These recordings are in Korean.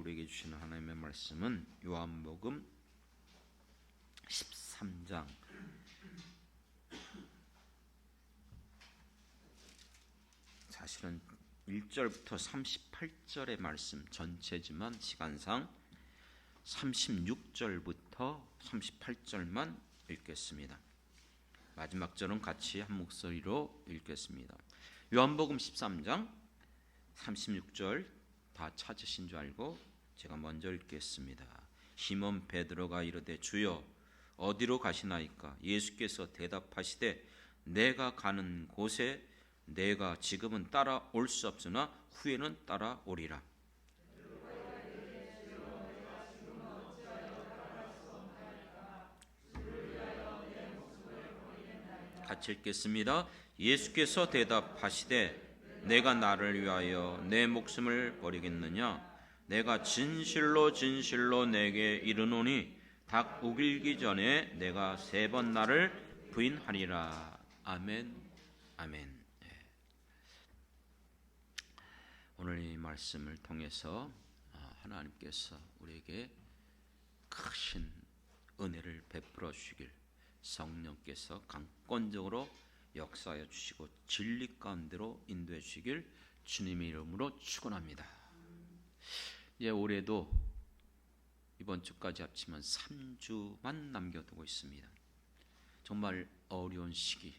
우리에게 주시는 하나님의 말씀은 요한복음 13장 사실은 1절부터 38절의 말씀 전체지만 시간상 36절부터 38절만 읽겠습니다. 마지막 절은 같이 한 목소리로 읽겠습니다. 요한복음 13장 36절 다 찾으신 줄 알고 제가 먼저 읽겠습니다. 시몬 베드로가 이르되 주여 어디로 가시나이까? 예수께서 대답하시되 내가 가는 곳에 내가 지금은 따라올 수 없으나 후에는 따라오리라. 같이 읽겠습니다. 예수께서 대답하시되 내가 나를 위하여 내 목숨을 버리겠느냐? 내가 진실로 진실로 내게 이르노니 닭 우길기 전에 내가 3번 나를 부인하리라. 아멘. 아멘. 오늘 이 말씀을 통해서 하나님께서 우리에게 크신 은혜를 베풀어 주시길, 성령께서 강권적으로 역사하여 주시고 진리 가운데로 인도해 주시길 주님의 이름으로 축원합니다. 이제 올해도 이번 주까지 합치면 3주만 남겨두고 있습니다. 정말 어려운 시기,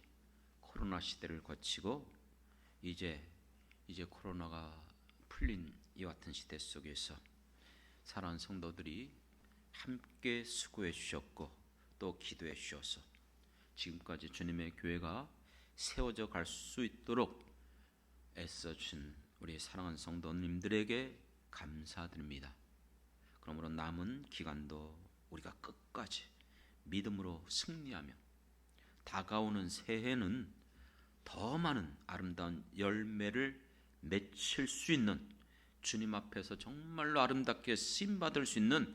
코로나 시대를 거치고 이제 코로나가 풀린 이 같은 시대 속에서 사랑하는 성도들이 함께 수고해 주셨고 또 기도해 주셔서 지금까지 주님의 교회가 세워져 갈 수 있도록 애써준 우리 사랑하는 성도님들에게 감사드립니다. 그러므로 남은 기간도 우리가 끝까지 믿음으로 승리하며 다가오는 새해는 더 많은 아름다운 열매를 맺힐 수 있는, 주님 앞에서 정말로 아름답게 쓰임받을 수 있는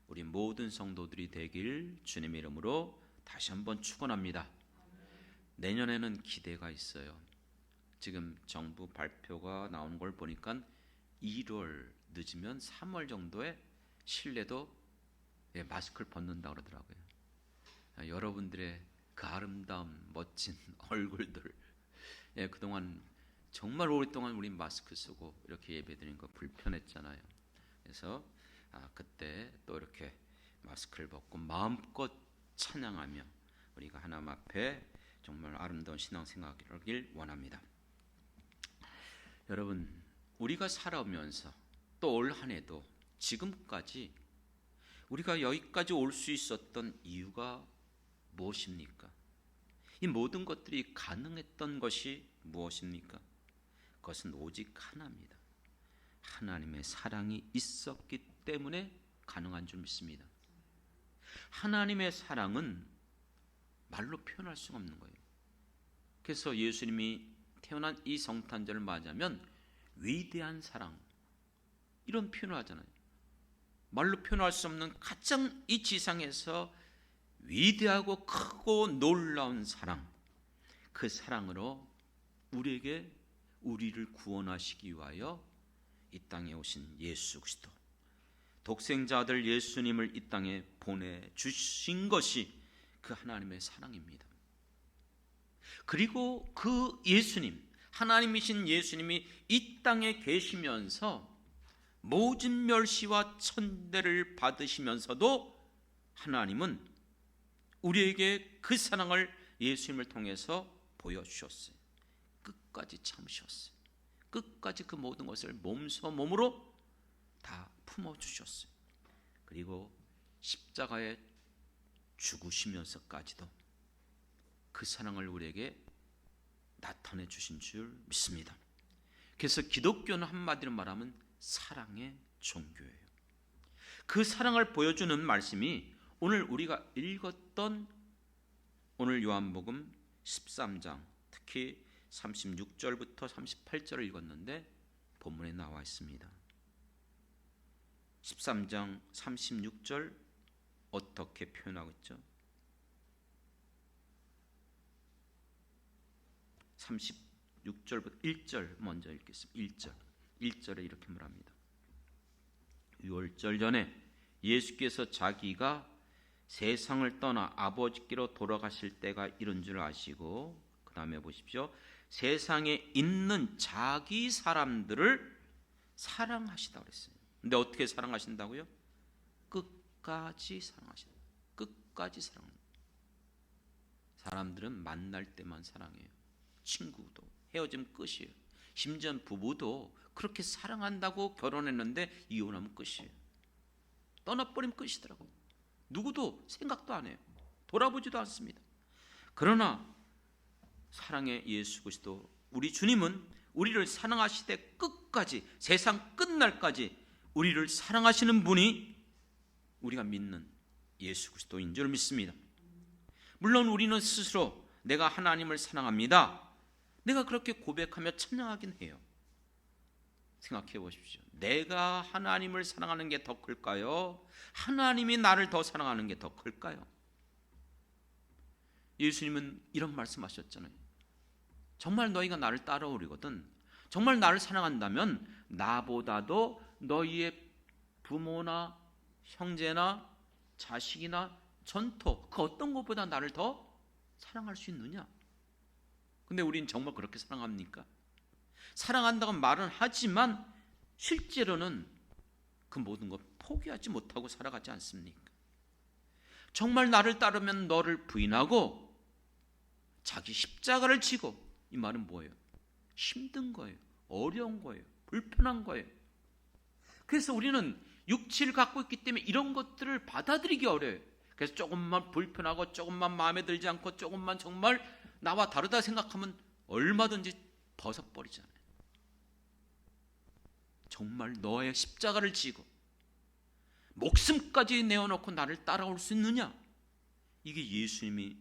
우리 모든 성도들이 되길 주님의 이름으로 다시 한번 축원합니다. 내년에는 기대가 있어요. 지금 정부 발표가 나오는 걸 보니까 1월 늦으면 3월 정도에 실내도 마스크를 벗는다고 그러더라고요. 여러분들의 그 아름다운 멋진 얼굴들, 그동안 정말 오랫동안 우리 마스크 쓰고 이렇게 예배드리는 거 불편했잖아요. 그래서 그때 또 이렇게 마스크를 벗고 마음껏 찬양하며 우리가 하나님 앞에 정말 아름다운 신앙생활을 원합니다. 여러분, 우리가 살아오면서 또 올 한 해도 지금까지 우리가 여기까지 올 수 있었던 이유가 무엇입니까? 이 모든 것들이 가능했던 것이 무엇입니까? 그것은 오직 하나입니다. 하나님의 사랑이 있었기 때문에 가능한 줄 믿습니다. 하나님의 사랑은 말로 표현할 수가 없는 거예요. 그래서 예수님이 태어난 이 성탄절을 맞이하면 위대한 사랑, 이런 표현을 하잖아요. 말로 표현할 수 없는 가장 이 지상에서 위대하고 크고 놀라운 사랑, 그 사랑으로 우리를 구원하시기 위하여 이 땅에 오신 예수 그리스도, 독생자 아들 예수님을 이 땅에 보내주신 것이 그 하나님의 사랑입니다. 그리고 그 예수님, 하나님이신 예수님이 이 땅에 계시면서 모진 멸시와 천대를 받으시면서도 하나님은 우리에게 그 사랑을 예수님을 통해서 보여주셨어요. 끝까지 참으셨어요. 끝까지 그 모든 것을 몸으로 다 품어주셨어요. 그리고 십자가에 죽으시면서까지도 그 사랑을 우리에게 나타내 주신 줄 믿습니다. 그래서 기독교는 한마디로 말하면 사랑의 종교예요. 그 사랑을 보여주는 말씀이 오늘 우리가 읽었던 오늘 요한복음 13장, 특히 36절부터 38절을 읽었는데 본문에 나와 있습니다. 13장 36절 어떻게 표현하고 있죠? 36절부터 1절 먼저 읽겠습니다. 1절에 이렇게 말합니다. 유월절 전에 예수께서 자기가 세상을 떠나 아버지께로 돌아가실 때가 이런 줄 아시고, 그 다음에 보십시오. 세상에 있는 자기 사람들을 사랑하시다 그랬어요. 근데 어떻게 사랑하신다고요? 끝까지 사랑하신다. 끝까지 사랑합니다. 사람들은 만날 때만 사랑해요. 친구도 헤어지면 끝이에요. 심지어 부부도 그렇게 사랑한다고 결혼했는데 이혼하면 끝이에요. 떠나버리면 끝이더라고요. 누구도 생각도 안 해요. 돌아보지도 않습니다. 그러나 사랑의 예수 그리스도 우리 주님은 우리를 사랑하시되 끝까지, 세상 끝날까지 우리를 사랑하시는 분이 우리가 믿는 예수 그리스도인 줄 믿습니다. 물론 우리는 스스로 내가 하나님을 사랑합니다, 내가 그렇게 고백하며 찬양하긴 해요. 생각해 보십시오. 내가 하나님을 사랑하는 게 더 클까요? 하나님이 나를 더 사랑하는 게 더 클까요? 예수님은 이런 말씀하셨잖아요. 정말 너희가 나를 따라오려거든, 정말 나를 사랑한다면 나보다도 너희의 부모나 형제나 자식이나 전토, 그 어떤 것보다 나를 더 사랑할 수 있느냐? 근데 우린 정말 그렇게 사랑합니까? 사랑한다고 말은 하지만 실제로는 그 모든 것 포기하지 못하고 살아가지 않습니까? 정말 나를 따르면 너를 부인하고 자기 십자가를 지고, 이 말은 뭐예요? 힘든 거예요. 어려운 거예요. 불편한 거예요. 그래서 우리는 육체를 갖고 있기 때문에 이런 것들을 받아들이기 어려워요. 그래서 조금만 불편하고 조금만 마음에 들지 않고 조금만 정말 나와 다르다 생각하면 얼마든지 벗어버리잖아요. 정말 너의 십자가를 지고 목숨까지 내어놓고 나를 따라올 수 있느냐? 이게 예수님이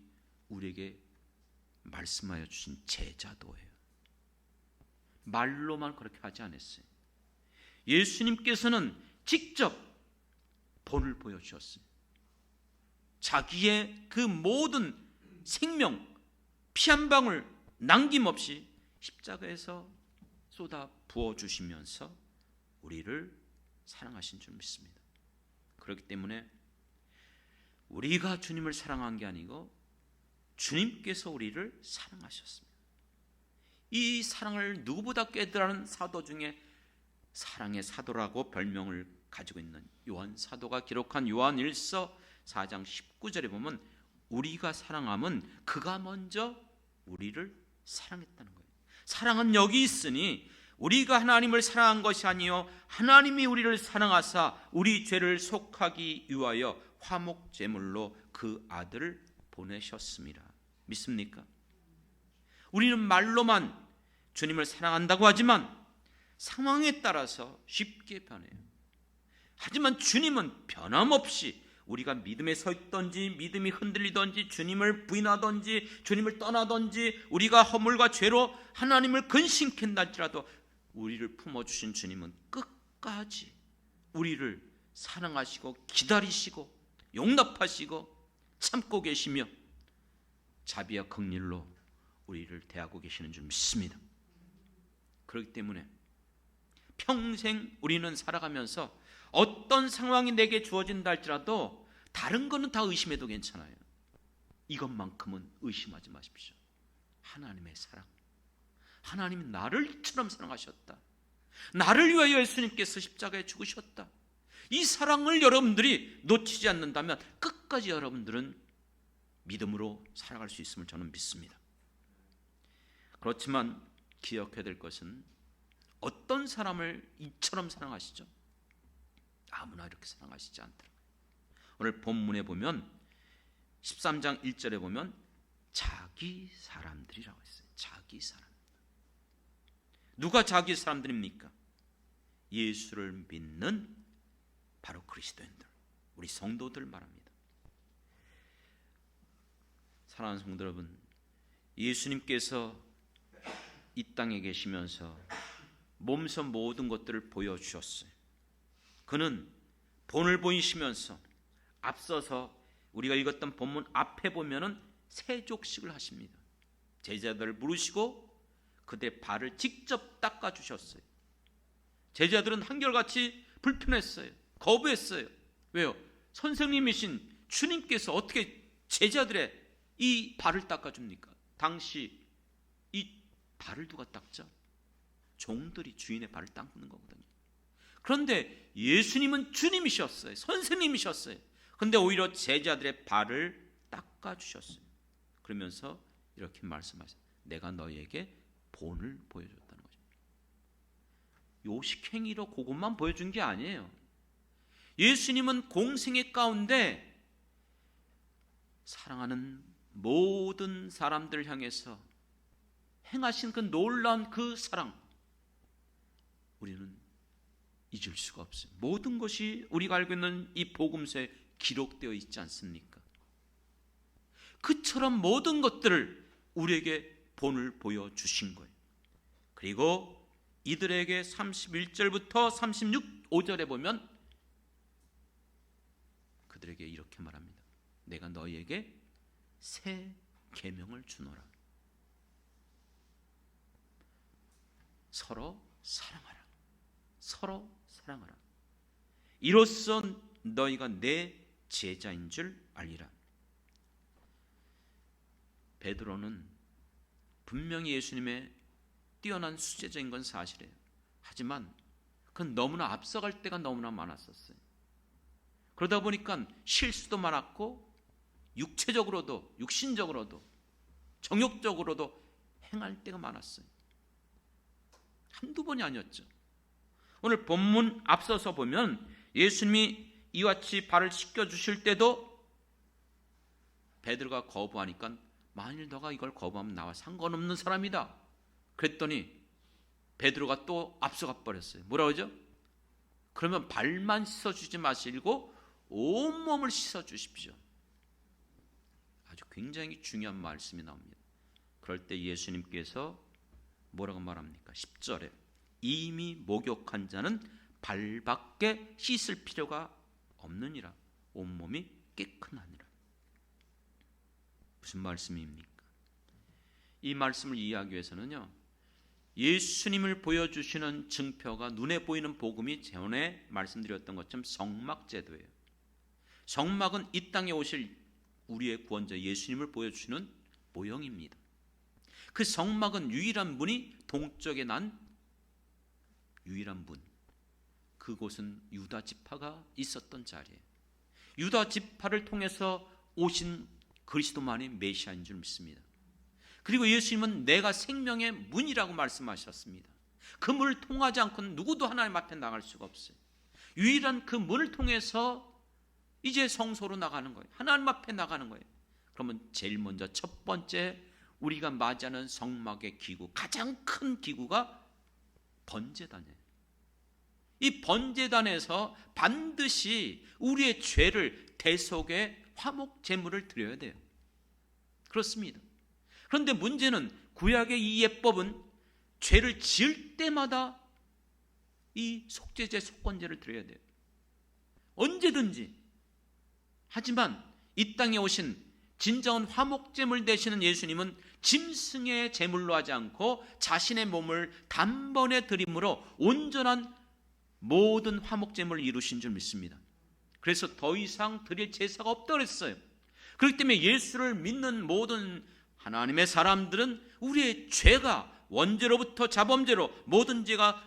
우리에게 말씀하여 주신 제자도예요. 말로만 그렇게 하지 않았어요. 예수님께서는 직접 본을 보여주셨어요. 자기의 그 모든 생명, 피 한 방울 남김없이 십자가에서 쏟아 부어주시면서 우리를 사랑하신 줄 믿습니다. 그렇기 때문에 우리가 주님을 사랑한 게 아니고 주님께서 우리를 사랑하셨습니다. 이 사랑을 누구보다 깨달은 사도 중에 사랑의 사도라고 별명을 가지고 있는 요한 사도가 기록한 요한일서 4장 19절에 보면 우리가 사랑함은 그가 먼저 우리를 사랑했다는 거예요. 사랑은 여기 있으니 우리가 하나님을 사랑한 것이 아니요 하나님이 우리를 사랑하사 우리 죄를 속하기 위하여 화목 제물로 그 아들을 보내셨습니다. 믿습니까? 우리는 말로만 주님을 사랑한다고 하지만 상황에 따라서 쉽게 변해요. 하지만 주님은 변함없이 우리가 믿음에 서 있든지 믿음이 흔들리든지 주님을 부인하든지 주님을 떠나든지 우리가 허물과 죄로 하나님을 근심케 할지라도 우리를 품어주신 주님은 끝까지 우리를 사랑하시고 기다리시고 용납하시고 참고 계시며 자비와 긍휼로 우리를 대하고 계시는 줄 믿습니다. 그렇기 때문에 평생 우리는 살아가면서 어떤 상황이 내게 주어진다 할지라도 다른 거는 다 의심해도 괜찮아요. 이것만큼은 의심하지 마십시오. 하나님의 사랑, 하나님이 나를 이처럼 사랑하셨다, 나를 위하여 예수님께서 십자가에 죽으셨다, 이 사랑을 여러분들이 놓치지 않는다면 끝까지 여러분들은 믿음으로 살아갈 수 있음을 저는 믿습니다. 그렇지만 기억해야 될 것은 어떤 사람을 이처럼 사랑하시죠? 아무나 이렇게 사랑하시지 않더라고요. 오늘 본문에 보면 13장 1절에 보면 자기 사람들이라고 했어요. 자기 사람. 누가 자기 사람들입니까? 예수를 믿는 바로 그리스도인들, 우리 성도들 말합니다. 사랑하는 성도 여러분, 예수님께서 이 땅에 계시면서 몸소 모든 것들을 보여주셨어요. 그는 본을 보이시면서 앞서서 우리가 읽었던 본문 앞에 보면은 세족식을 하십니다. 제자들을 부르시고 그들의 발을 직접 닦아주셨어요. 제자들은 한결같이 불편했어요. 거부했어요. 왜요? 선생님이신 주님께서 어떻게 제자들의 이 발을 닦아줍니까? 당시 이 발을 누가 닦죠? 종들이 주인의 발을 닦는 거거든요. 그런데 예수님은 주님이셨어요. 선생님이셨어요. 그런데 오히려 제자들의 발을 닦아주셨어요. 그러면서 이렇게 말씀하셨어요. 내가 너희에게 본을 보여줬다는 거죠. 요식행위로 그것만 보여준 게 아니에요. 예수님은 공생애 가운데 사랑하는 모든 사람들 향해서 행하신 그 놀라운 그 사랑, 우리는 잊을 수가 없어요. 모든 것이 우리가 알고 있는 이 복음서에 기록되어 있지 않습니까? 그처럼 모든 것들을 우리에게 본을 보여주신 거예요. 그리고 이들에게 31절부터 35절에 보면 그들에게 이렇게 말합니다. 내가 너희에게 새 계명을 주노라. 서로 사랑하라. 서로 사랑하라. 이로써 너희가 내 제자인 줄 알리라. 베드로는 분명히 예수님의 뛰어난 수제자인 건 사실이에요. 하지만 그건 너무나 앞서갈 때가 너무나 많았었어요. 그러다 보니까 실수도 많았고 육체적으로도 육신적으로도 정욕적으로도 행할 때가 많았어요. 한두 번이 아니었죠. 오늘 본문 앞서서 보면 예수님이 이와 같이 발을 씻겨주실 때도 베드로가 거부하니까 만일 너가 이걸 거부하면 나와 상관없는 사람이다. 그랬더니 베드로가 또 앞서가 버렸어요. 뭐라고 하죠? 그러면 발만 씻어주지 마시고 온몸을 씻어주십시오. 아주 굉장히 중요한 말씀이 나옵니다. 그럴 때 예수님께서 뭐라고 말합니까? 10절에 이미 목욕한 자는 발밖에 씻을 필요가 없느니라. 온몸이 깨끗하니라. 무슨 말씀입니까? 이 말씀을 이해하기 위해서는요, 예수님을 보여주시는 증표가 눈에 보이는 복음이 전에 말씀드렸던 것처럼 성막제도예요. 성막은 이 땅에 오실 우리의 구원자 예수님을 보여주시는 모형입니다. 그 성막은 유일한 문이 동쪽에 난 유일한 문, 그곳은 유다 지파가 있었던 자리예요. 유다 지파를 통해서 오신 그리스도만이 메시아인 줄 믿습니다. 그리고 예수님은 내가 생명의 문이라고 말씀하셨습니다. 그 문을 통하지 않고는 누구도 하나님 앞에 나갈 수가 없어요. 유일한 그 문을 통해서 이제 성소로 나가는 거예요. 하나님 앞에 나가는 거예요. 그러면 제일 먼저 첫 번째 우리가 맞이하는 성막의 기구, 가장 큰 기구가 번제단이에요. 이 번제단에서 반드시 우리의 죄를 대속의 화목 제물을 드려야 돼요. 그렇습니다. 그런데 문제는 구약의 이 예법은 죄를 지을 때마다 이 속죄제, 속건제를 드려야 돼요. 언제든지. 하지만 이 땅에 오신 진정한 화목제물 되시는 예수님은 짐승의 제물로 하지 않고 자신의 몸을 단번에 드림으로 온전한 모든 화목제물을 이루신 줄 믿습니다. 그래서 더 이상 드릴 제사가 없다고 그랬어요. 그렇기 때문에 예수를 믿는 모든 하나님의 사람들은 우리의 죄가 원죄로부터 자범죄로 모든 죄가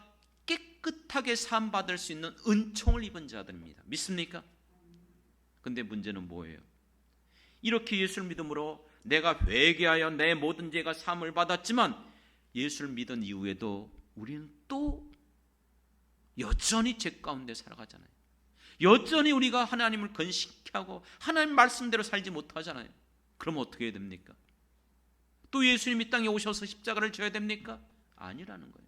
깨끗하게 사함받을 수 있는 은총을 입은 자들입니다. 믿습니까? 근데 문제는 뭐예요? 이렇게 예수를 믿음으로 내가 회개하여 내 모든 죄가 사함을 받았지만 예수를 믿은 이후에도 우리는 또 여전히 죄 가운데 살아가잖아요. 여전히 우리가 하나님을 건식케 하고 하나님 말씀대로 살지 못하잖아요. 그럼 어떻게 해야 됩니까? 또 예수님이 땅에 오셔서 십자가를 져야 됩니까? 아니라는 거예요.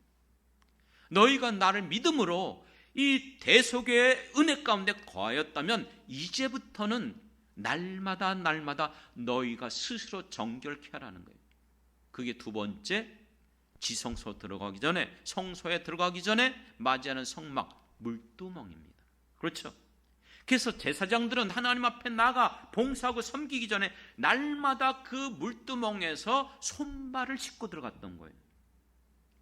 너희가 나를 믿음으로 이 대속의 은혜 가운데 거하였다면 이제부터는 날마다 너희가 스스로 정결케 하라는 거예요. 그게 두 번째, 지성소 들어가기 전에, 성소에 들어가기 전에 맞이하는 성막, 물두멍입니다. 그렇죠? 그래서 제사장들은 하나님 앞에 나가 봉사하고 섬기기 전에 날마다 그 물두멍에서 손발을 씻고 들어갔던 거예요.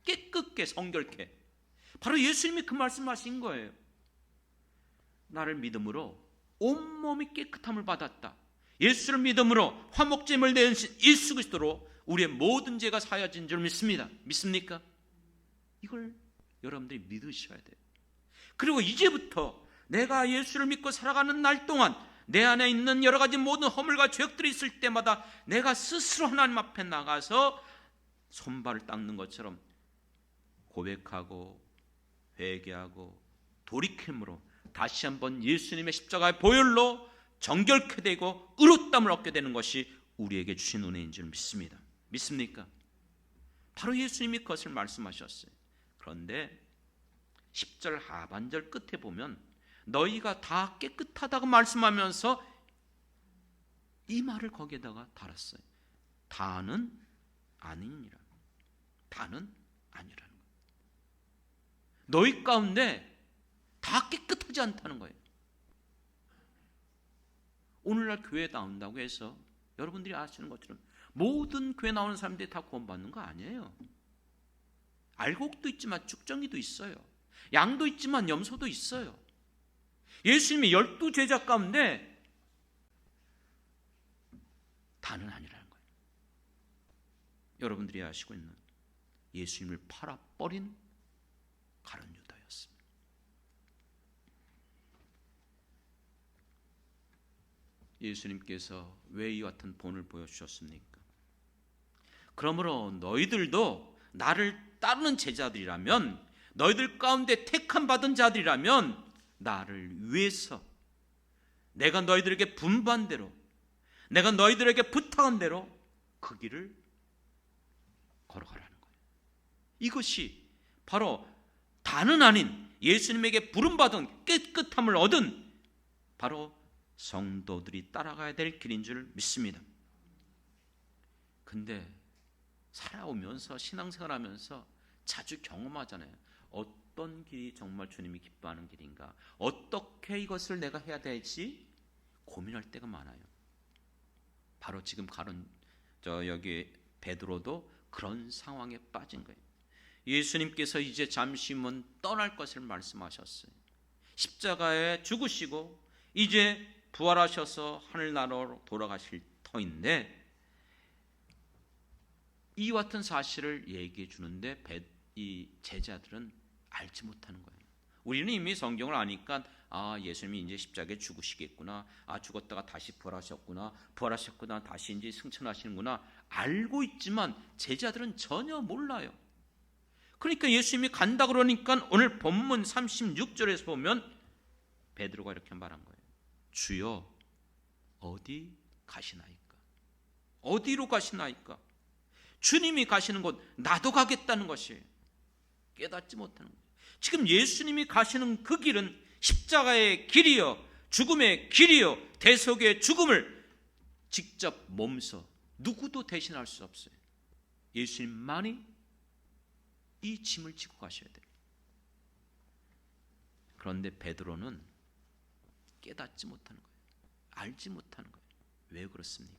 깨끗게, 성결케. 바로 예수님이 그 말씀하신 거예요. 나를 믿음으로 온몸이 깨끗함을 받았다. 예수를 믿음으로 화목제물 내신 예수 그리스도로 우리의 모든 죄가 사여진 줄 믿습니다. 믿습니까? 이걸 여러분들이 믿으셔야 돼요. 그리고 이제부터 내가 예수를 믿고 살아가는 날 동안 내 안에 있는 여러 가지 모든 허물과 죄악들이 있을 때마다 내가 스스로 하나님 앞에 나가서 손발을 닦는 것처럼 고백하고 회개하고 돌이킴으로 다시 한번 예수님의 십자가의 보혈로 정결케 되고 의롭다함을 얻게 되는 것이 우리에게 주신 은혜인 줄 믿습니다. 믿습니까? 바로 예수님이 그것을 말씀하셨어요. 그런데 10절 하반절 끝에 보면 너희가 다 깨끗하다고 말씀하면서 이 말을 거기에다가 달았어요. 다는 아니니라. 다는 아니라는 거예요. 너희 가운데 다 깨끗하지 않다는 거예요. 오늘날 교회에 나온다고 해서 여러분들이 아시는 것처럼 모든 교회 나오는 사람들이 다 구원받는 거 아니에요. 알곡도 있지만 쭉정이도 있어요. 양도 있지만 염소도 있어요. 예수님의 12제자 가운데 다는 아니라는 거예요. 여러분들이 아시고 있는 예수님을 팔아버린 가룟 유다였습니다. 예수님께서 왜 이 같은 본을 보여주셨습니까? 그러므로 너희들도 나를 따르는 제자들이라면, 너희들 가운데 택함 받은 자들이라면 나를 위해서 내가 너희들에게 분부한 대로, 내가 너희들에게 부탁한 대로 그 길을 걸어가라는 거예요. 이것이 바로 다는 아닌 예수님에게 부름받은 깨끗함을 얻은 바로 성도들이 따라가야 될 길인 줄 믿습니다. 근데 살아오면서 신앙생활하면서 자주 경험하잖아요. 어떤 길이 정말 주님이 기뻐하는 길인가, 어떻게 이것을 내가 해야 될지 고민할 때가 많아요. 바로 지금 여기 베드로도 그런 상황에 빠진 거예요. 예수님께서 이제 잠시만 떠날 것을 말씀하셨어요. 십자가에 죽으시고 이제 부활하셔서 하늘나라로 돌아가실 터인데, 이 같은 사실을 얘기해 주는데 이 제자들은 알지 못하는 거예요. 우리는 이미 성경을 아니까 예수님이 이제 십자가에 죽으시겠구나, 죽었다가 다시 부활하셨구나, 다시 이제 승천하시는구나 알고 있지만 제자들은 전혀 몰라요. 그러니까 예수님이 간다 그러니까 오늘 본문 36절에서 보면 베드로가 이렇게 말한 거예요. 주여 어디 가시나이까? 어디로 가시나이까? 주님이 가시는 곳 나도 가겠다는 것이에요. 깨닫지 못하는 거예요. 지금 예수님이 가시는 그 길은 십자가의 길이요, 죽음의 길이요, 대속의 죽음을 직접 몸소 누구도 대신할 수 없어요. 예수님만이 이 짐을 지고 가셔야 돼요. 그런데 베드로는 깨닫지 못하는 거예요. 알지 못하는 거예요. 왜 그렇습니까?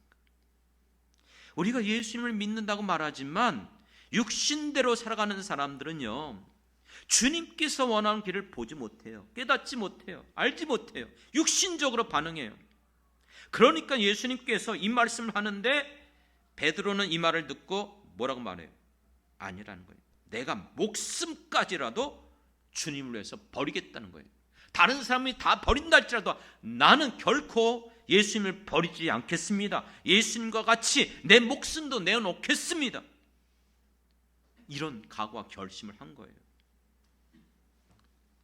우리가 예수님을 믿는다고 말하지만 육신대로 살아가는 사람들은요, 주님께서 원하는 길을 보지 못해요. 깨닫지 못해요. 알지 못해요. 육신적으로 반응해요. 그러니까 예수님께서 이 말씀을 하는데 베드로는 이 말을 듣고 뭐라고 말해요? 아니라는 거예요. 내가 목숨까지라도 주님을 위해서 버리겠다는 거예요. 다른 사람이 다 버린다 할지라도 나는 결코 예수님을 버리지 않겠습니다. 예수님과 같이 내 목숨도 내어놓겠습니다. 이런 각오와 결심을 한 거예요.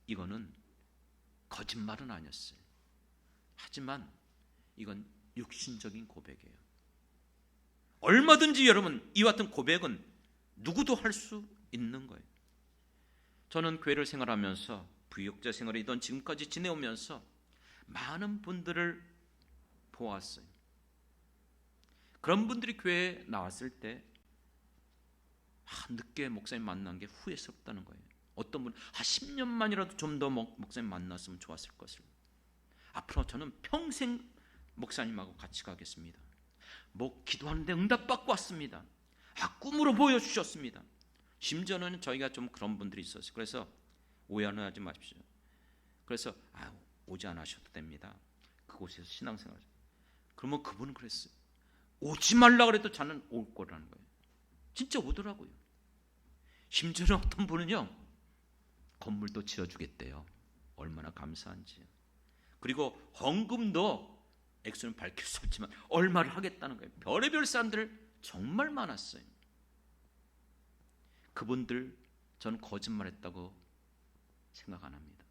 이거는 거짓말은 아니었어요. 하지만 이건 육신적인 고백이에요. 얼마든지 여러분 이 같은 고백은 누구도 할 수 있는 거예요. 저는 교회를 생활하면서 부역자 생활이던 지금까지 지내오면서 많은 분들을 보았어요. 그런 분들이 교회에 나왔을 때 늦게 목사님 만난 게 후회스럽다는 거예요. 어떤 분은 10년만이라도 좀 더 목사님 만났으면 좋았을 것을. 앞으로 저는 평생 목사님하고 같이 가겠습니다. 기도하는데 응답받고 왔습니다. 꿈으로 보여주셨습니다. 심지어는 저희가 좀 그런 분들이 있었어요. 그래서 오해는 하지 마십시오. 그래서 오지 않으셔도 됩니다. 그곳에서 신앙생활. 그러면 그분은 그랬어요. 오지 말라 그래도 저는 올 거라는 거예요. 진짜 오더라고요. 심지어는 어떤 분은요, 건물도 지어주겠대요. 얼마나 감사한지요. 그리고 헌금도 액수는 밝힐 수 없지만 얼마를 하겠다는 거예요. 별의별 사람들 정말 많았어요. 그분들 저는 거짓말했다고 생각 안 합니다.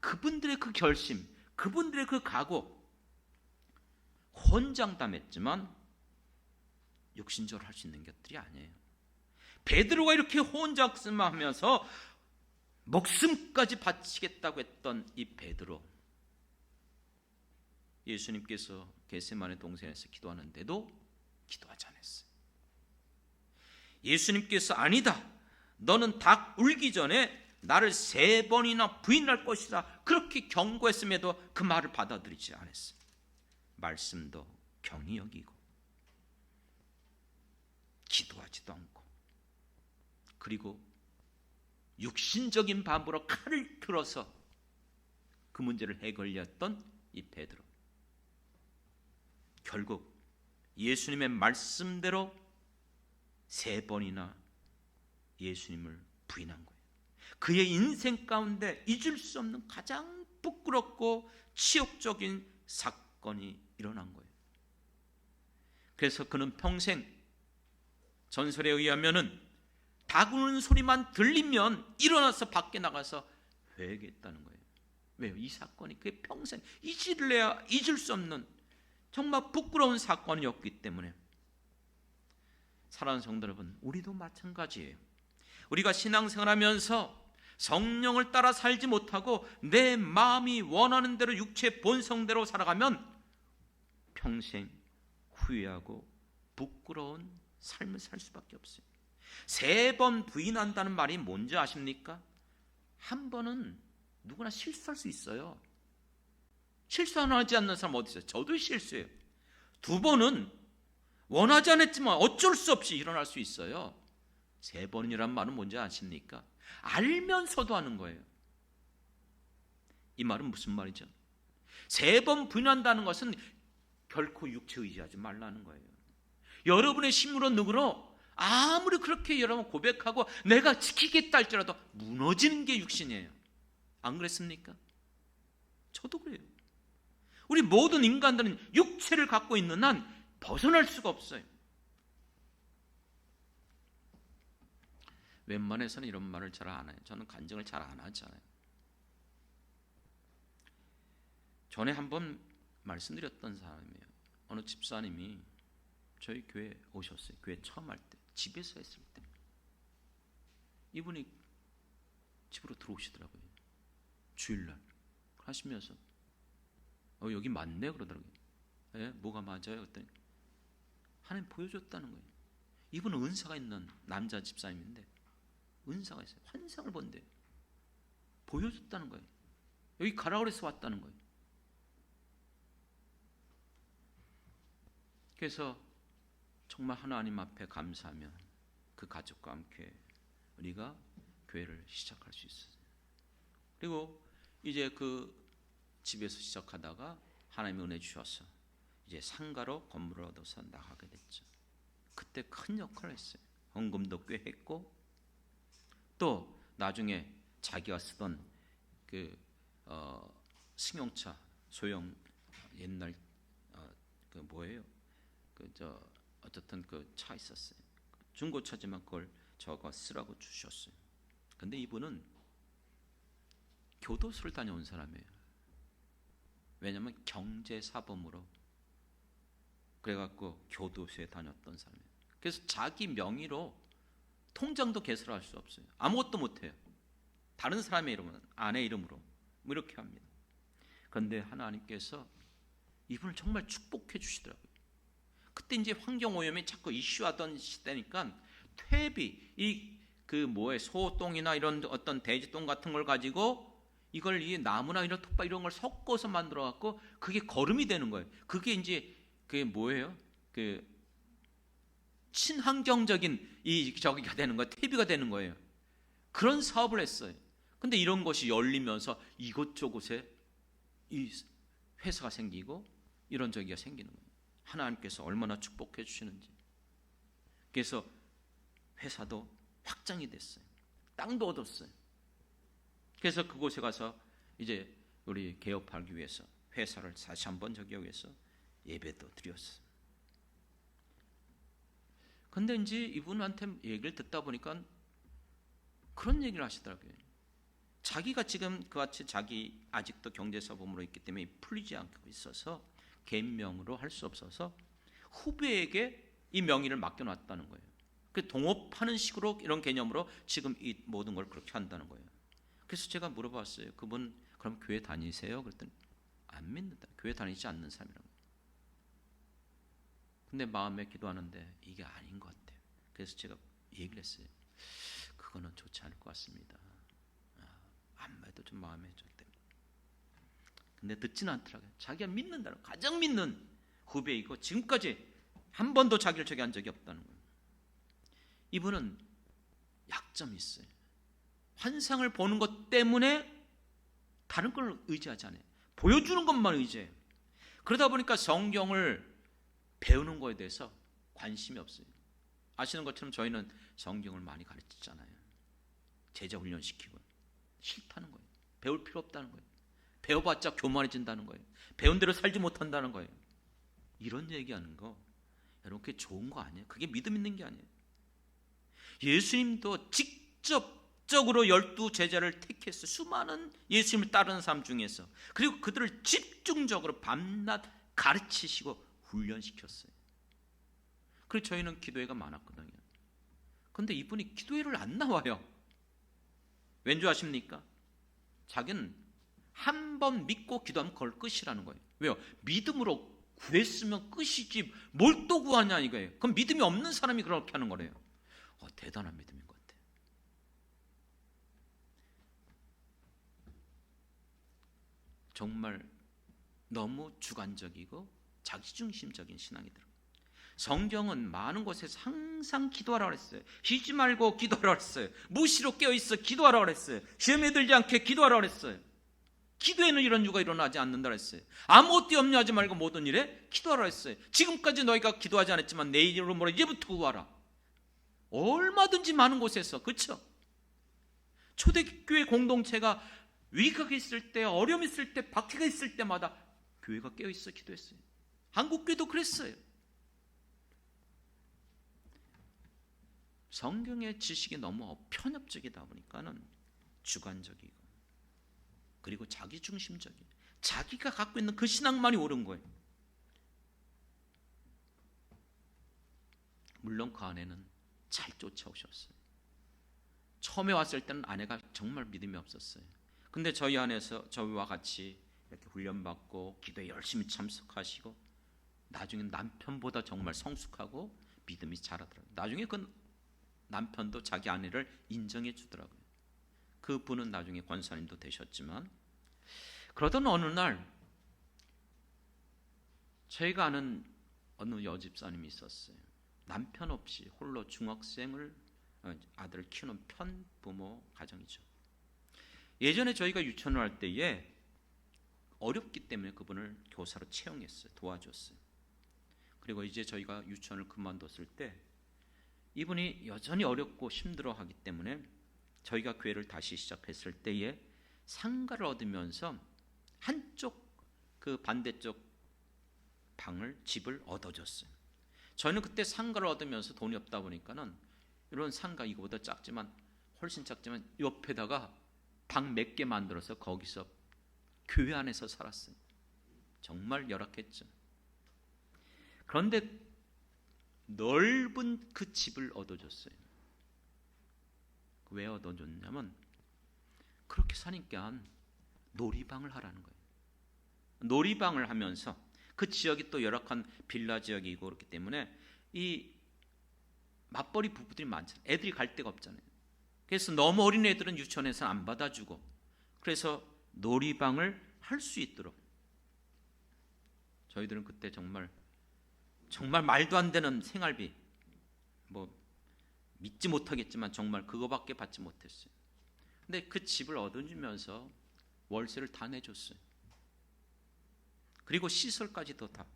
그분들의 그 결심, 그분들의 그 각오, 혼장담했지만 육신적으로 할 수 있는 것들이 아니에요. 베드로가 이렇게 혼작스하면서 목숨까지 바치겠다고 했던 이 베드로, 예수님께서 겟세마네 동산에서 기도하는데도 기도하지 않았어요. 예수님께서 아니다, 너는 닭 울기 전에 나를 3번이나 부인할 것이다, 그렇게 경고했음에도 그 말을 받아들이지 않았어요. 말씀도 경히 여기고 기도하지도 않고, 그리고 육신적인 방법으로 칼을 들어서 그 문제를 해결했던 이 베드로, 결국 예수님의 말씀대로 3번이나 예수님을 부인한 거예요. 그의 인생 가운데 잊을 수 없는 가장 부끄럽고 치욕적인 사건이 일어난 거예요. 그래서 그는 평생, 전설에 의하면은 닭 우는 소리만 들리면 일어나서 밖에 나가서 회개했다는 거예요. 왜요? 이 사건이 그의 평생 잊을 수 없는 정말 부끄러운 사건이었기 때문에. 사랑하는 성도 여러분, 우리도 마찬가지예요. 우리가 신앙생활하면서 성령을 따라 살지 못하고 내 마음이 원하는 대로 육체 본성대로 살아가면 평생 후회하고 부끄러운 삶을 살 수밖에 없어요. 3번 부인한다는 말이 뭔지 아십니까? 한 번은 누구나 실수할 수 있어요. 실수하지 않는 사람 어디 있어요? 저도 실수해요. 2번은 원하지 않았지만 어쩔 수 없이 일어날 수 있어요. 3번이란 말은 뭔지 아십니까? 알면서도 하는 거예요. 이 말은 무슨 말이죠? 3번 부인한다는 것은 결코 육체 의지하지 말라는 거예요. 여러분의 심으로 능으로 아무리 그렇게 여러분 고백하고 내가 지키겠다 할지라도 무너지는 게 육신이에요. 안 그랬습니까? 저도 그래요. 우리 모든 인간들은 육체를 갖고 있는 한 벗어날 수가 없어요. 웬만해서는 이런 말을 잘 안 해요. 저는 간증을 잘 안 하잖아요. 전에 한번 말씀드렸던 사람이에요. 어느 집사님이 저희 교회에 오셨어요. 교회 처음 할 때, 집에서 했을 때. 이분이 집으로 들어오시더라고요. 주일날 하시면서 여기 맞네 그러더라고요. 예? 뭐가 맞아요? 그랬더니 하나님 보여줬다는 거예요. 이분은 은사가 있는 남자 집사님인데 은사가 있어요. 환상을 본대요. 보여줬다는 거예요. 여기 가라 그래서 왔다는 거예요. 그래서 정말 하나님 앞에 감사하며 그 가족과 함께 우리가 교회를 시작할 수 있어요. 그리고 이제 그 집에서 시작하다가 하나님의 은혜 주셔서 이제 상가로 건물을 얻어서 나가게 됐죠. 그때 큰 역할을 했어요. 헌금도 꽤 했고, 또 나중에 자기가 쓰던 그 승용차, 소형 옛날 그 뭐예요? 어쨌든 그 차 있었어요. 중고차지만 그걸 저거 쓰라고 주셨어요. 근데 이분은 교도소를 다녀온 사람이에요. 왜냐하면 경제사범으로 그래갖고 교도소에 다녔던 사람이에요. 그래서 자기 명의로 통장도 개설할 수 없어요. 아무것도 못해요. 다른 사람의 이름은 아내 이름으로 뭐 이렇게 합니다. 그런데 하나님께서 이분을 정말 축복해 주시더라고요. 그때 이제 환경오염이 자꾸 이슈하던 시대니까 퇴비, 소똥이나 이런 어떤 돼지똥 같은 걸 가지고 이걸 이 나무나 이런 톱밥 이런 걸 섞어서 만들어 갖고 그게 거름이 되는 거예요. 그게 이제 그게 뭐예요? 그 친환경적인 저기가 되는 거예요. 퇴비가 되는 거예요. 그런 사업을 했어요. 근데 이런 것이 열리면서 이곳저곳에 이 회사가 생기고 이런 저기가 생기는 거예요. 하나님께서 얼마나 축복해 주시는지. 그래서 회사도 확장이 됐어요. 땅도 얻었어요. 그래서 그곳에 가서 이제 우리 개업하기 위해서 회사를 다시 한번 저기 위해서 예배도 드렸어요. 근데 이제 이분한테 얘기를 듣다 보니까 그런 얘기를 하시더라고요. 자기가 지금 그같이 자기 아직도 경제사범으로 있기 때문에 풀리지 않고 있어서 개인명으로 할 수 없어서 후배에게 이 명의를 맡겨놨다는 거예요. 그 동업하는 식으로 이런 개념으로 지금 이 모든 걸 그렇게 한다는 거예요. 그래서 제가 물어봤어요. 그분 그럼 교회 다니세요? 그랬더니 안 믿는다. 교회 다니지 않는 사람이라고. 근데 마음에 기도하는데 이게 아닌 것 같아요. 그래서 제가 얘기를 했어요. 그거는 좋지 않을 것 같습니다. 아무래도 좀 마음에 좀 때문에. 근데 듣지는 않더라고요. 자기가 믿는다는, 가장 믿는 후배이고 지금까지 한 번도 자기를 저기 한 적이 없다는 거예요. 이분은 약점이 있어요. 환상을 보는 것 때문에 다른 걸 의지하지 않아요. 보여주는 것만 의지해요. 그러다 보니까 성경을 배우는 거에 대해서 관심이 없어요. 아시는 것처럼 저희는 성경을 많이 가르치잖아요. 제자 훈련시키고. 싫다는 거예요. 배울 필요 없다는 거예요. 배워봤자 교만해진다는 거예요. 배운 대로 살지 못한다는 거예요. 이런 얘기하는 거 여러분 그게 좋은 거 아니에요? 그게 믿음 있는 게 아니에요. 예수님도 직접적으로 12 제자를 택했어요. 수많은 예수님을 따르는 사람 중에서. 그리고 그들을 집중적으로 밤낮 가르치시고 훈련시켰어요. 그래서 저희는 기도회가 많았거든요. 그런데 이분이 기도회를 안 나와요. 왠 줄 아십니까? 자기는 한 번 믿고 기도하면 그걸 끝이라는 거예요. 왜요? 믿음으로 구했으면 끝이지 뭘 또 구하냐 이거예요. 그럼 믿음이 없는 사람이 그렇게 하는 거래요. 대단한 믿음인 것 같아요. 정말 너무 주관적이고 자기중심적인 신앙이 들어요. 성경은 많은 곳에서 항상 기도하라고 했어요. 쉬지 말고 기도하라고 했어요. 무시로 깨어있어 기도하라고 했어요. 시험에 들지 않게 기도하라고 했어요. 기도에는 이런 이유가 일어나지 않는다고 했어요. 아무것도 염려하지 말고 모든 일에 기도하라고 했어요. 지금까지 너희가 기도하지 않았지만 내 이름으로 이제부터 구하라. 얼마든지 많은 곳에서, 그렇죠? 초대교회 공동체가 위기가 있을 때, 어려움이 있을 때, 박해가 있을 때마다 교회가 깨어있어 기도했어요. 한국교회도 그랬어요. 성경의 지식이 너무 편협적이다 보니까는 주관적이고 그리고 자기중심적이에요. 자기가 갖고 있는 그 신앙만이 옳은 거예요. 물론 그 아내는 잘 쫓아오셨어요. 처음에 왔을 때는 아내가 정말 믿음이 없었어요. 근데 저희 안에서 저희와 같이 이렇게 훈련받고 기도에 열심히 참석하시고 나중에 남편보다 정말 성숙하고 믿음이 자라더라고요. 나중에 그 남편도 자기 아내를 인정해 주더라고요. 그 분은 나중에 권사님도 되셨지만, 그러던 어느 날 저희가 아는 어느 여집사님이 있었어요. 남편 없이 홀로 중학생을 아들을 키우는 편부모 가정이죠. 예전에 저희가 유치원을 할 때에 어렵기 때문에 그분을 교사로 채용했어요. 도와줬어요. 그리고 이제 저희가 유치원을 그만뒀을 때 이분이 여전히 어렵고 힘들어하기 때문에 저희가 교회를 다시 시작했을 때에 상가를 얻으면서 한쪽 그 반대쪽 집을 얻어줬어요. 저희는 그때 상가를 얻으면서 돈이 없다 보니까는 이런 상가 이거보다 작지만 훨씬 작지만 옆에다가 방 몇 개 만들어서 거기서 교회 안에서 살았어요. 정말 열악했죠. 그런데 넓은 그 집을 얻어줬어요. 왜 얻어줬냐면 그렇게 사니까 놀이방을 하라는 거예요. 놀이방을 하면서 그 지역이 또 열악한 빌라 지역이고 그렇기 때문에 이 맞벌이 부부들이 많잖아요. 애들이 갈 데가 없잖아요. 그래서 너무 어린 애들은 유치원에서 안 받아주고 그래서 놀이방을 할 수 있도록 저희들은 그때 정말 말도 안 되는 생활비 뭐 믿지 못하겠지만 정말 그거밖에 받지 못했어요. 근데 그 집을 얻어주면서 월세를 다 내줬어요. 그리고 시설까지도 다.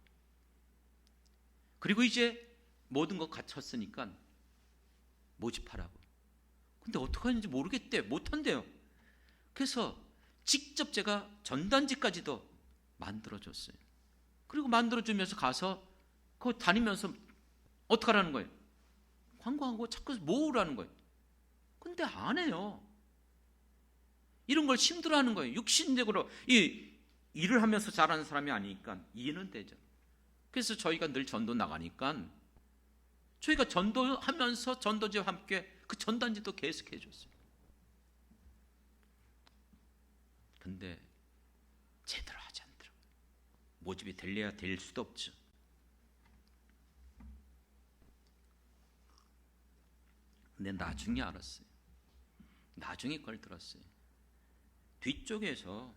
그리고 이제 모든 거 갖췄으니까 모집하라고. 근데 어떻게 하는지 모르겠대. 못한대요. 그래서 직접 제가 전단지까지도 만들어줬어요. 그리고 만들어주면서 가서 그거 다니면서 어떻게 하라는 거예요? 관광하고 자꾸 모으라는 거예요. 근데 안 해요. 이런 걸 힘들어하는 거예요. 육신적으로 이 일을 하면서 잘하는 사람이 아니니까 이해는 되죠. 그래서 저희가 늘 전도 나가니까 저희가 전도하면서 전도지와 함께 그 전단지도 계속 해줬어요. 근데 제대로 하지 않더라고요. 모집이 될래야 될 수도 없죠. 근데 나중에 알았어요. 나중에 그걸 들었어요. 뒤쪽에서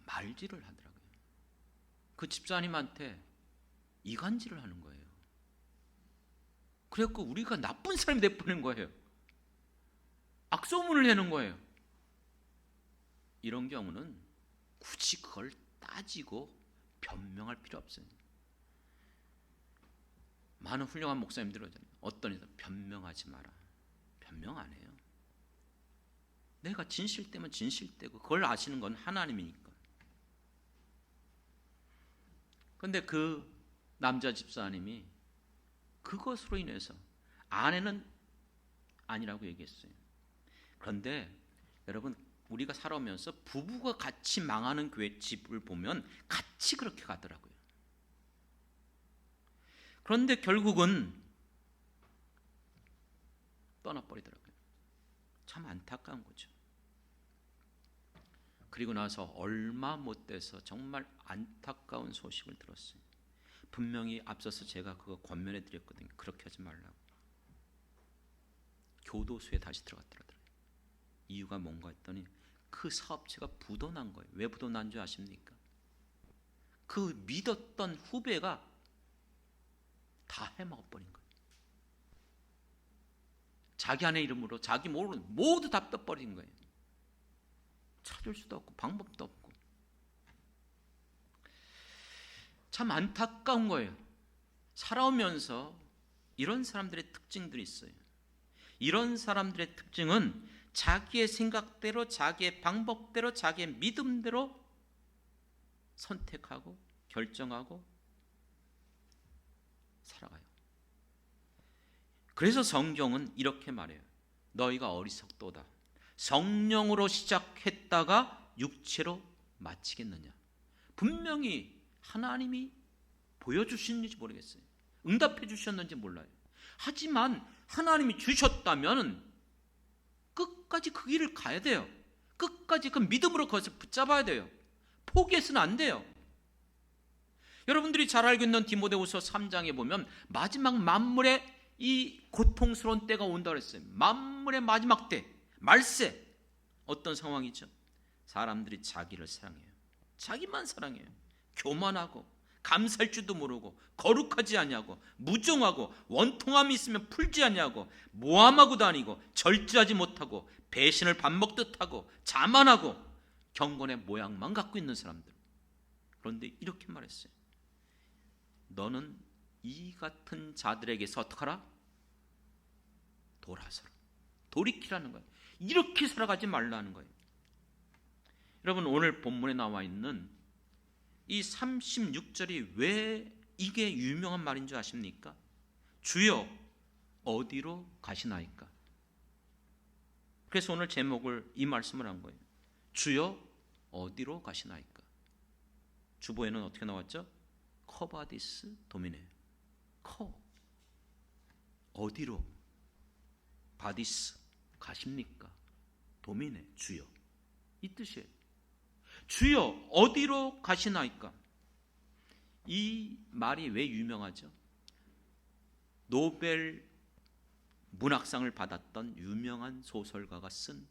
말질을 하더라고요. 그 집사님한테 이간질을 하는 거예요. 그래갖고 우리가 나쁜 사람이 돼버린 거예요. 악소문을 내는 거예요. 이런 경우는 굳이 그걸 따지고 변명할 필요 없어요. 많은 훌륭한 목사님들은 어떤 이들 변명하지 마라. 변명 안 해요. 내가 진실되면 진실되고 그걸 아시는 건 하나님이니까. 그런데 그 남자 집사님이 그것으로 인해서 아내는 아니라고 얘기했어요. 그런데 여러분 우리가 살아오면서 부부가 같이 망하는 교회 집을 보면 같이 그렇게 가더라고요. 그런데 결국은 떠나버리더라고요. 참 안타까운 거죠. 그리고 나서 얼마 못 돼서 정말 안타까운 소식을 들었어요. 분명히 앞서서 제가 그거 권면해 드렸거든요. 그렇게 하지 말라고. 교도소에 다시 들어갔더라고요. 이유가 뭔가 했더니 그 사업체가 부도난 거예요. 왜 부도난 줄 아십니까? 그 믿었던 후배가 다 해먹어버린 거예요. 자기 아내 이름으로 자기 모르는 모두 다 뺏버린 거예요. 찾을 수도 없고 방법도 없고. 참 안타까운 거예요. 살아오면서 이런 사람들의 특징들이 있어요. 이런 사람들의 특징은 자기의 생각대로, 자기의 방법대로, 자기의 믿음대로 선택하고 결정하고 살아가요. 그래서 성경은 이렇게 말해요. 너희가 어리석도다. 성령으로 시작했다가 육체로 마치겠느냐. 분명히 하나님이 보여주시는지 모르겠어요. 응답해 주셨는지 몰라요. 하지만 하나님이 주셨다면 끝까지 그 길을 가야 돼요. 끝까지 그 믿음으로 그것을 붙잡아야 돼요. 포기해서는 안 돼요. 여러분들이 잘 알고 있는 디모데후서 3장에 보면 마지막 만물의 이 고통스러운 때가 온다 그랬어요. 만물의 마지막 때, 말세. 어떤 상황이죠? 사람들이 자기를 사랑해요. 자기만 사랑해요. 교만하고 감사할 줄도 모르고 거룩하지 아니하고 무정하고 원통함이 있으면 풀지 아니하고 모함하고 다니고 절제하지 못하고 배신을 밥 먹듯 하고 자만하고 경건의 모양만 갖고 있는 사람들. 그런데 이렇게 말했어요. 너는 이 같은 자들에게서 어떡하라? 돌아서라. 돌이키라는 거예요. 이렇게 살아가지 말라는 거예요. 여러분 오늘 본문에 나와 있는 이 36절이 왜 이게 유명한 말인 줄 아십니까? 주여 어디로 가시나이까? 그래서 오늘 제목을 이 말씀을 한 거예요. 주여 어디로 가시나이까? 주보에는 어떻게 나왔죠? 커바디스 도미네. 어디로? 바디스 가십니까? 도미네 주여. 이 뜻이에요. 주여 어디로 가시나이까? 이 말이 왜 유명하죠? 노벨 문학상을 받았던 유명한 소설가가 쓴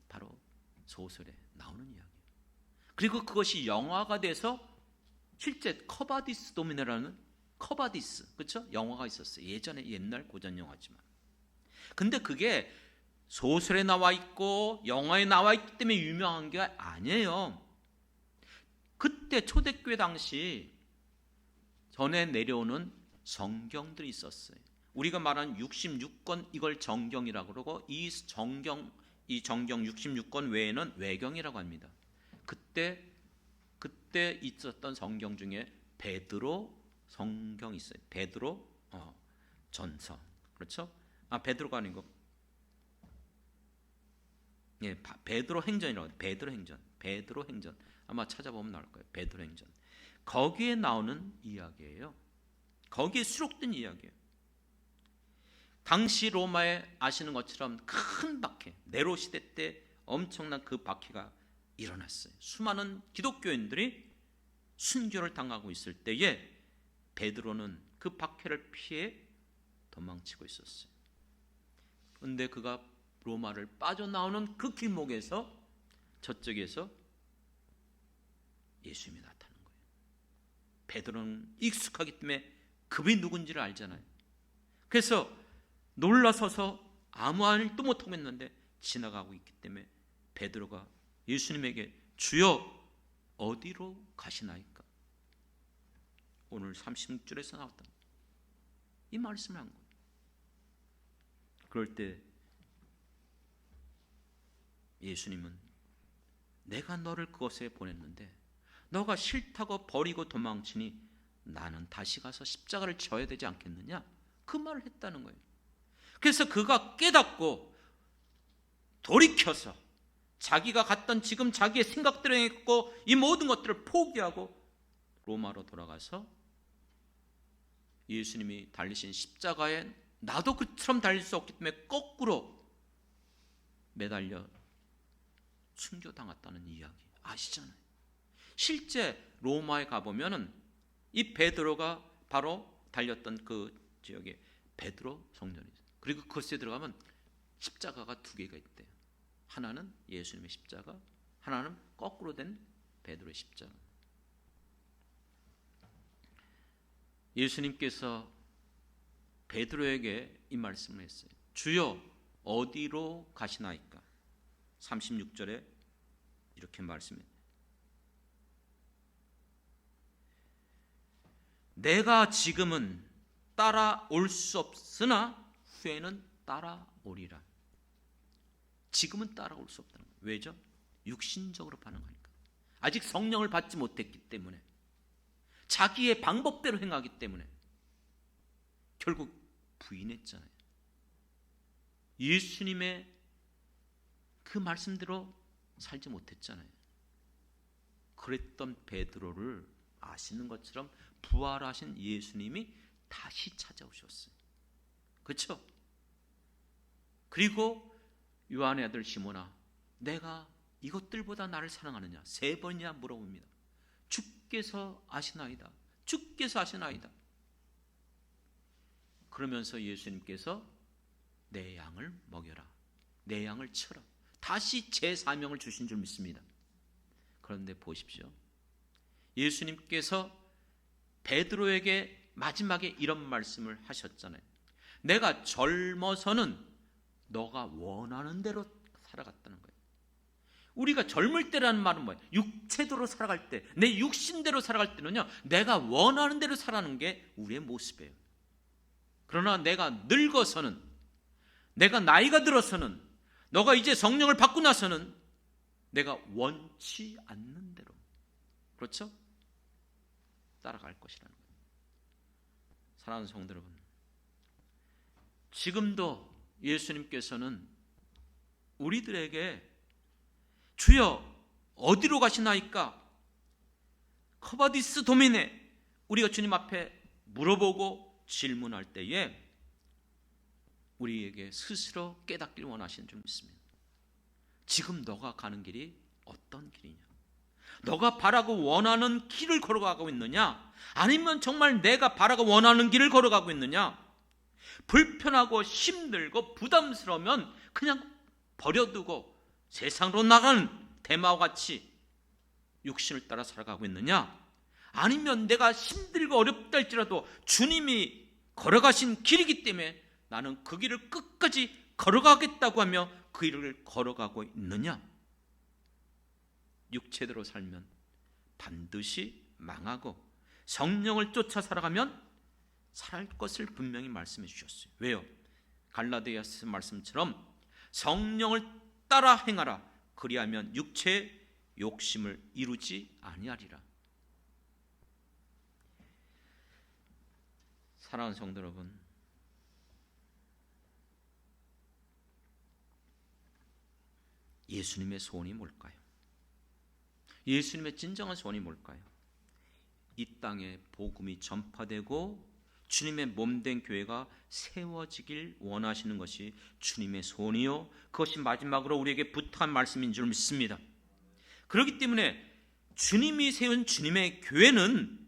바로 소설에 나오는 이야기예요. 그리고 그것이 영화가 돼서 실제 커바디스 도미네라는 커바디스, 그렇죠? 영화가 있었어요. 예전에 옛날 고전 영화지만. 근데 그게 소설에 나와 있고 영화에 나와 있기 때문에 유명한 게 아니에요. 그때 초대교회 당시 전에 내려오는 성경들이 있었어요. 우리가 말한 66권, 이걸 정경이라고 그러고 이 정경 66권 외에는 외경이라고 합니다. 그때 있었던 성경 중에 베드로 성경이 있어요. 베드로 전서. 그렇죠? 베드로가 아니고 베드로 행전이라고 해요. 베드로 행전. 아마 찾아보면 나올 거예요. 베드로 행전. 거기에 나오는 이야기예요. 거기에 수록된 이야기예요. 당시 로마에 아시는 것처럼 큰 박해, 네로 시대 때 엄청난 그 박해가 일어났어요. 수많은 기독교인들이 순교를 당하고 있을 때에 베드로는 그 박해를 피해 도망치고 있었어요. 그런데 그가 로마를 빠져나오는 그 길목에서 저쪽에서 예수님이 나타난 거예요. 베드로는 익숙하기 때문에 그분이 누군지를 알잖아요. 그래서 놀라서서 아무 말도 못하고 있는데 지나가고 있기 때문에 베드로가 예수님에게 주여 어디로 가시나이까? 오늘 36절에서 나왔던 이 말씀을 한 거예요. 그럴 때 예수님은 내가 너를 그곳에 보냈는데 너가 싫다고 버리고 도망치니 나는 다시 가서 십자가를 져야 되지 않겠느냐? 그 말을 했다는 거예요. 그래서 그가 깨닫고 돌이켜서 자기가 갔던 지금 자기의 생각대로 했고 이 모든 것들을 포기하고 로마로 돌아가서 예수님이 달리신 십자가에 나도 그처럼 달릴 수 없기 때문에 거꾸로 매달려 순교당했다는 이야기 아시잖아요. 실제 로마에 가보면은 이 베드로가 바로 달렸던 그 지역에 베드로 성전이 있어요. 그리고 그곳에 들어가면 십자가가 두 개가 있대요. 하나는 예수님의 십자가, 하나는 거꾸로 된 베드로의 십자가. 예수님께서 베드로에게 이 말씀을 했어요. 주여 어디로 가시나이까? 36절에 이렇게 말씀해요. 내가 지금은 따라올 수 없으나 후에는 따라오리라. 지금은 따라올 수 없다는 거예요. 왜죠? 육신적으로 반응하니까. 아직 성령을 받지 못했기 때문에, 자기의 방법대로 행하기 때문에 결국 부인했잖아요. 예수님의 그 말씀대로 살지 못했잖아요. 그랬던 베드로를 아시는 것처럼 부활하신 예수님이 다시 찾아오셨어요. 그렇죠? 그리고 요한의 아들 시몬아, 내가 이것들보다 나를 사랑하느냐? 3번이나 물어봅니다. 주께서 아시나이다. 주께서 아시나이다. 그러면서 예수님께서 내 양을 먹여라. 내 양을 쳐라. 다시 제 사명을 주신 줄 믿습니다. 그런데 보십시오. 예수님께서 베드로에게 마지막에 이런 말씀을 하셨잖아요. 내가 젊어서는 너가 원하는 대로 살아갔다는 거예요. 우리가 젊을 때라는 말은 뭐예요? 육체대로 살아갈 때, 내 육신대로 살아갈 때는요, 내가 원하는 대로 살아가는 게 우리의 모습이에요. 그러나 내가 늙어서는, 내가 나이가 들어서는, 너가 이제 성령을 받고 나서는 내가 원치 않는 대로, 그렇죠? 따라갈 것이라는 거예요. 사랑하는 성도 여러분, 지금도 예수님께서는 우리들에게 주여 어디로 가시나이까? 커바디스 도미네, 우리가 주님 앞에 물어보고 질문할 때에 우리에게 스스로 깨닫길 원하시는 줄 믿습니다. 지금 너가 가는 길이 어떤 길이냐? 너가 바라고 원하는 길을 걸어가고 있느냐? 아니면 정말 내가 바라고 원하는 길을 걸어가고 있느냐? 불편하고 힘들고 부담스러우면 그냥 버려두고 세상으로 나가는 대마와 같이 육신을 따라 살아가고 있느냐? 아니면 내가 힘들고 어렵다 할지라도 주님이 걸어가신 길이기 때문에 나는 그 길을 끝까지 걸어가겠다고 하며 그 길을 걸어가고 있느냐? 육체대로 살면 반드시 망하고 성령을 쫓아 살아가면 살 것을 분명히 말씀해 주셨어요. 왜요? 갈라디아서 말씀처럼 성령을 따라 행하라. 그리하면 육체의 욕심을 이루지 아니하리라. 사랑하는 성도 여러분, 예수님의 소원이 뭘까요? 예수님의 진정한 소원이 뭘까요? 이 땅에 복음이 전파되고 주님의 몸된 교회가 세워지길 원하시는 것이 주님의 소원이요, 그것이 마지막으로 우리에게 부탁한 말씀인 줄 믿습니다. 그렇기 때문에 주님이 세운 주님의 교회는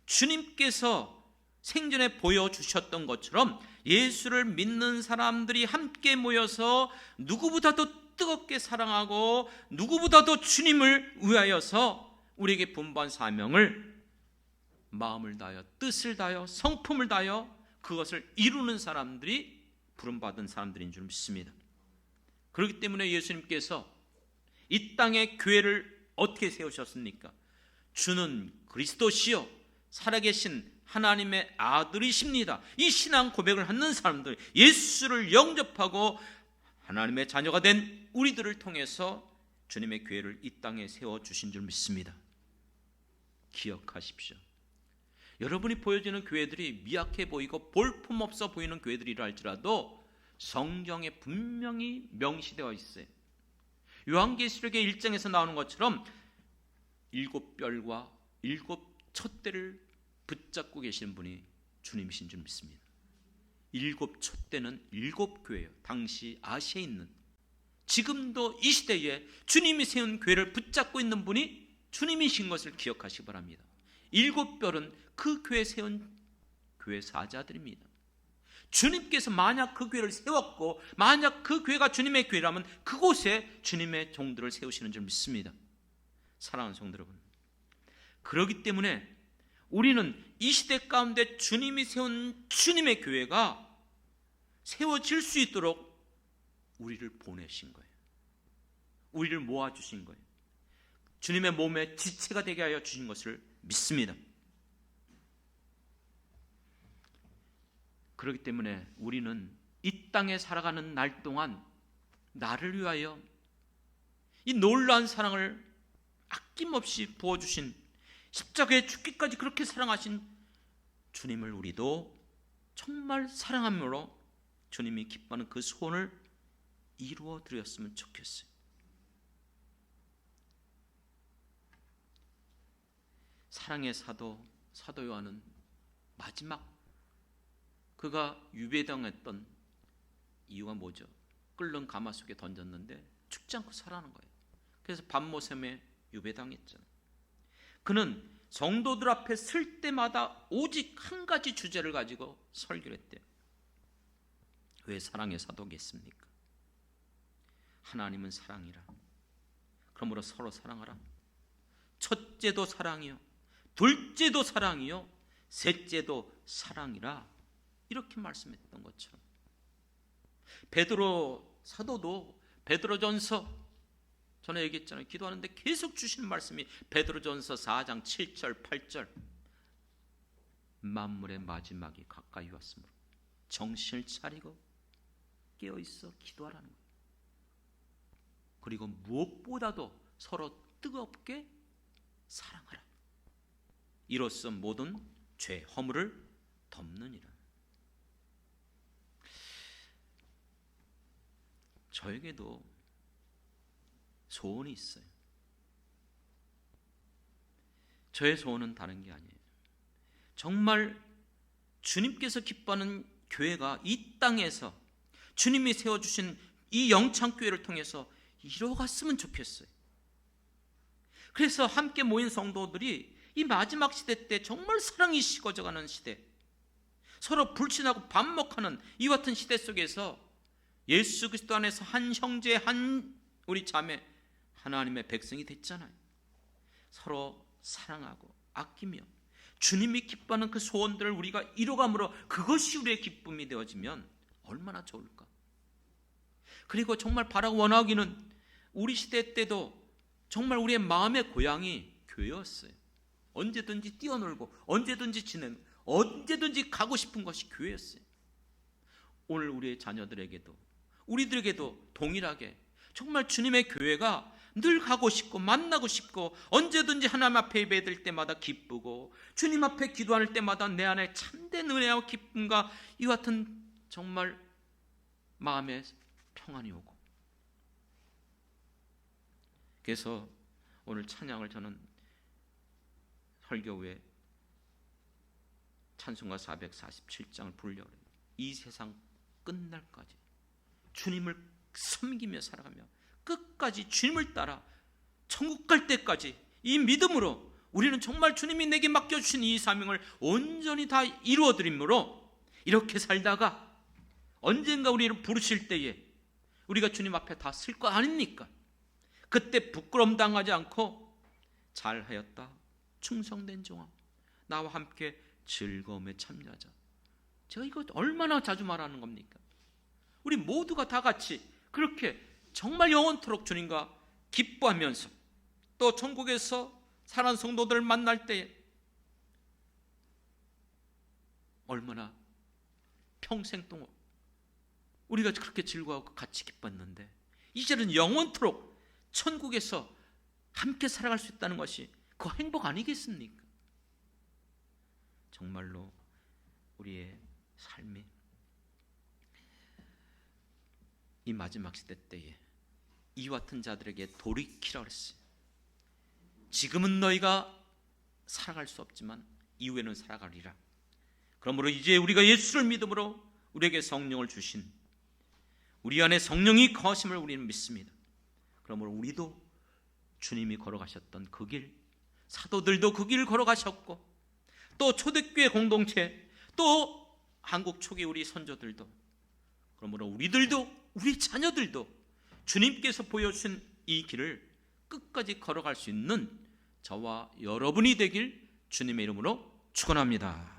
주님께서 생전에 보여주셨던 것처럼 예수를 믿는 사람들이 함께 모여서 누구보다도 뜨겁게 사랑하고 누구보다도 주님을 위하여서 우리에게 분부한 사명을 마음을 다하여 뜻을 다하여 성품을 다하여 그것을 이루는 사람들이 부름받은 사람들인 줄 믿습니다. 그렇기 때문에 예수님께서 이 땅의 교회를 어떻게 세우셨습니까? 주는 그리스도시요 살아계신 하나님의 아들이십니다. 이 신앙 고백을 하는 사람들, 예수를 영접하고 하나님의 자녀가 된 우리들을 통해서 주님의 교회를 이 땅에 세워주신 줄 믿습니다. 기억하십시오. 여러분이 보여지는 교회들이 미약해 보이고 볼품없어 보이는 교회들이라 할지라도 성경에 분명히 명시되어 있어요. 요한계시록의 1장에서 나오는 것처럼 7별과 7촛대를 붙잡고 계시는 분이 주님이신 줄 믿습니다. 7촛대는 7교회예요. 당시 아시아에 있는, 지금도 이 시대에 주님이 세운 교회를 붙잡고 있는 분이 주님이신 것을 기억하시기 바랍니다. 7별은 그 교회에 세운 교회 사자들입니다. 주님께서 만약 그 교회를 세웠고 만약 그 교회가 주님의 교회라면 그곳에 주님의 종들을 세우시는 줄 믿습니다. 사랑하는 성도 여러분, 그렇기 때문에 우리는 이 시대 가운데 주님이 세운 주님의 교회가 세워질 수 있도록 우리를 보내신 거예요. 우리를 모아주신 거예요. 주님의 몸의 지체가 되게 하여 주신 것을 믿습니다. 그렇기 때문에 우리는 이 땅에 살아가는 날 동안 나를 위하여 이 놀라운 사랑을 아낌없이 부어주신, 십자가에 죽기까지 그렇게 사랑하신 주님을 우리도 정말 사랑함으로 주님이 기뻐하는 그 소원을 이루어 드렸으면 좋겠어요. 사랑의 사도 요한은 마지막 그가 유배당했던 이유가 뭐죠? 끓는 가마 속에 던졌는데 죽지 않고 살아나는 거예요. 그래서 밤모섬에 유배당했잖아요. 그는 성도들 앞에 설 때마다 오직 한 가지 주제를 가지고 설교를 했대요. 왜 사랑의 사도겠습니까? 하나님은 사랑이라. 그러므로 서로 사랑하라. 첫째도 사랑이요, 둘째도 사랑이요, 셋째도 사랑이라. 이렇게 말씀했던 것처럼 베드로 사도도 베드로전서, 전에 얘기했잖아요. 기도하는데 계속 주시는 말씀이 베드로전서 4장 7절 8절, 만물의 마지막이 가까이 왔으므로 정신을 차리고 깨어있어 기도하라는 거예요. 그리고 무엇보다도 서로 뜨겁게 사랑하라. 이로써 모든 죄 허물을 덮느니라. 저에게도 소원이 있어요. 저의 소원은 다른 게 아니에요. 정말 주님께서 기뻐하는 교회가 이 땅에서 주님이 세워주신 이 영창교회를 통해서 이뤄갔으면 좋겠어요. 그래서 함께 모인 성도들이 이 마지막 시대 때 정말 사랑이 식어져가는 시대, 서로 불신하고 반목하는 이 같은 시대 속에서 예수 그리스도 안에서 한 형제 한 우리 자매 하나님의 백성이 됐잖아요. 서로 사랑하고 아끼며 주님이 기뻐하는 그 소원들을 우리가 이뤄감으로 그것이 우리의 기쁨이 되어지면 얼마나 좋을까. 그리고 정말 바라고 원하기는 우리 시대 때도 정말 우리의 마음의 고향이 교회였어요. 언제든지 뛰어놀고 언제든지 지내는, 언제든지 가고 싶은 것이 교회였어요. 오늘 우리의 자녀들에게도 우리들에게도 동일하게 정말 주님의 교회가 늘 가고 싶고 만나고 싶고 언제든지 하나님 앞에 예배드릴 때마다 기쁘고 주님 앞에 기도할 때마다 내 안에 참된 은혜와 기쁨과 이와 같은 정말 마음에 평안이 오고, 그래서 오늘 찬양을 저는 설교 후에 찬송가 447장을 부르려고 해요. 이 세상 끝날까지 주님을 섬기며 살아가며 끝까지 주님을 따라 천국 갈 때까지 이 믿음으로 우리는 정말 주님이 내게 맡겨주신 이 사명을 온전히 다 이루어드림으로 이렇게 살다가 언젠가 우리를 부르실 때에 우리가 주님 앞에 다 쓸 거 아닙니까? 그때 부끄러움 당하지 않고 잘하였다 충성된 종아 나와 함께 즐거움에 참여하자. 제가 이거 얼마나 자주 말하는 겁니까? 우리 모두가 다 같이 그렇게 정말 영원토록 주님과 기뻐하면서 또 천국에서 사랑하는 성도들을 만날 때 얼마나 평생 동안 우리가 그렇게 즐거워하고 같이 기뻤는데 이제는 영원토록 천국에서 함께 살아갈 수 있다는 것이 그 행복 아니겠습니까? 정말로 우리의 삶이 이 마지막 시대 때에 이와 같은 자들에게 돌이키라 그랬어요. 지금은 너희가 살아갈 수 없지만 이후에는 살아가리라. 그러므로 이제 우리가 예수를 믿음으로 우리에게 성령을 주신 우리 안에 성령이 거하심을 우리는 믿습니다. 그러므로 우리도 주님이 걸어가셨던 그 길, 사도들도 그 길을 걸어가셨고 또 초대교회 공동체, 또 한국 초기 우리 선조들도, 그러므로 우리들도 우리 자녀들도 주님께서 보여주신 이 길을 끝까지 걸어갈 수 있는 저와 여러분이 되길 주님의 이름으로 축원합니다.